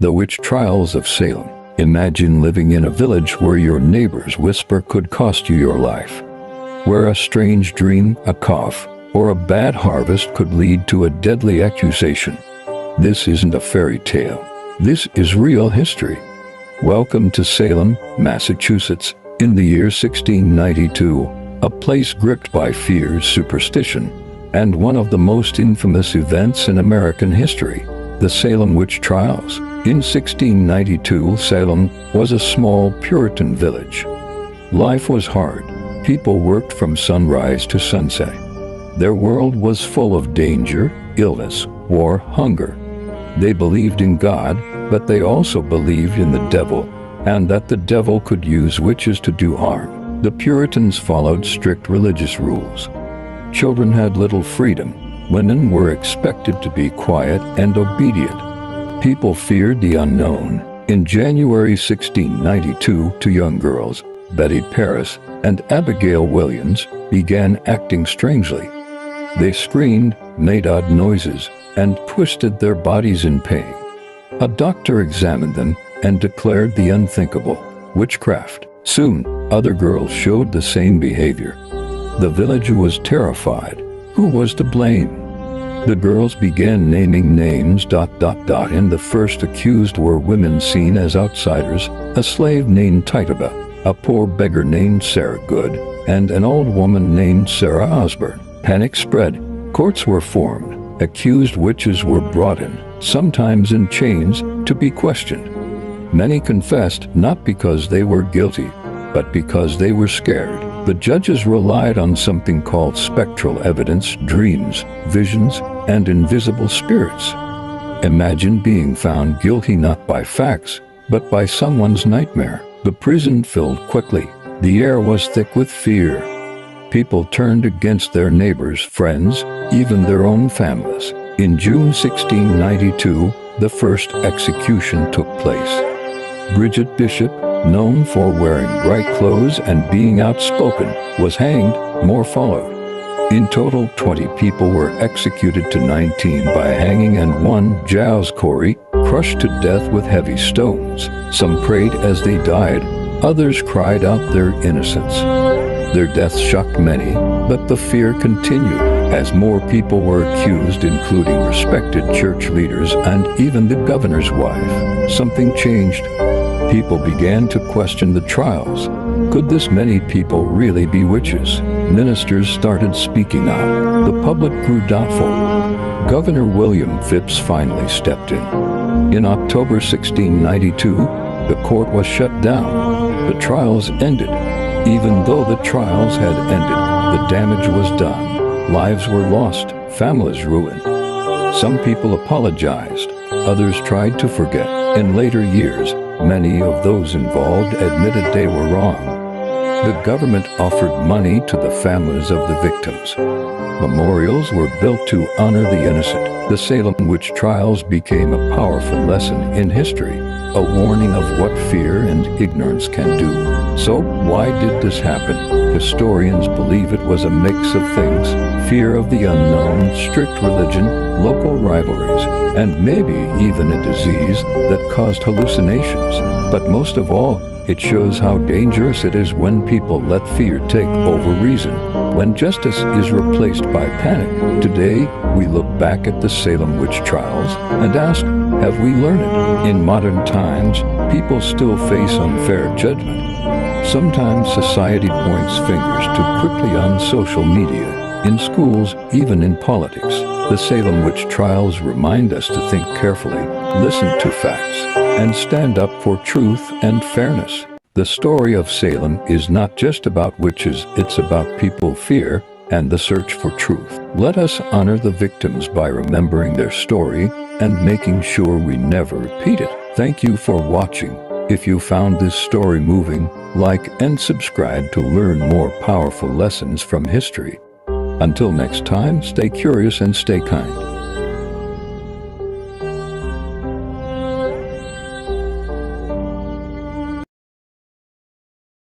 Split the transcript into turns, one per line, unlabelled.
The Witch Trials of Salem. Imagine living in a village where your neighbor's whisper could cost you your life. Where a strange dream, a cough, or a bad harvest could lead to a deadly accusation. This isn't a fairy tale. This is real history. Welcome to Salem, Massachusetts, in the year 1692, a place gripped by fear, superstition, and one of the most infamous events in American history, the Salem Witch Trials. In 1692, Salem was a small Puritan village. Life was hard. People worked from sunrise to sunset. Their world was full of danger, illness, war, hunger. They believed in God, but they also believed in the devil, and that the devil could use witches to do harm. The Puritans followed strict religious rules. Children had little freedom. Women were expected to be quiet and obedient. People feared the unknown. In January 1692, two young girls, Betty Paris and Abigail Williams, began acting strangely. They screamed, made odd noises, and twisted their bodies in pain. A doctor examined them and declared the unthinkable: witchcraft. Soon, other girls showed the same behavior. The village was terrified. Who was to blame? The girls began naming names, and the first accused were women seen as outsiders: a slave named Tituba, a poor beggar named Sarah Good, and an old woman named Sarah Osborne. Panic spread. Courts were formed. Accused witches were brought in, sometimes in chains, to be questioned. Many confessed not because they were guilty, but because they were scared. The judges relied on something called spectral evidence: dreams, visions, and invisible spirits. Imagine being found guilty not by facts, but by someone's nightmare. The prison filled quickly. The air was thick with fear. People turned against their neighbors, friends, even their own families. In June 1692, the first execution took place. Bridget Bishop, known for wearing bright clothes and being outspoken, was hanged. More followed. In total, 20 people were executed to 19 by hanging and one, Giles Corey, crushed to death with heavy stones. Some prayed as they died. Others cried out their innocence. Their deaths shocked many, but the fear continued as more people were accused, including respected church leaders and even the governor's wife. Something changed. People began to question the trials. Could this many people really be witches? Ministers started speaking out. The public grew doubtful. Governor William Phipps finally stepped in. In October 1692, the court was shut down. The trials ended. Even though the trials had ended, the damage was done. Lives were lost, families ruined. Some people apologized. Others tried to forget. In later years, many of those involved admitted they were wrong. The government offered money to the families of the victims. Memorials were built to honor the innocent. The Salem Witch Trials became a powerful lesson in history, a warning of what fear and ignorance can do. So, why did this happen? Historians believe it was a mix of things: fear of the unknown, strict religion, local rivalries, and maybe even a disease that caused hallucinations. But most of all, it shows how dangerous it is when people let fear take over reason, when justice is replaced by panic. Today, we look back at the Salem Witch Trials and ask, have we learned? In modern times, people still face unfair judgment. Sometimes society points fingers too quickly on social media, in schools, even in politics. The Salem Witch Trials remind us to think carefully, listen to facts, and stand up for truth and fairness. The story of Salem is not just about witches, it's about people's fear and the search for truth. Let us honor the victims by remembering their story and making sure we never repeat it. Thank you for watching. If you found this story moving, like and subscribe to learn more powerful lessons from history. Until next time, stay curious and stay kind.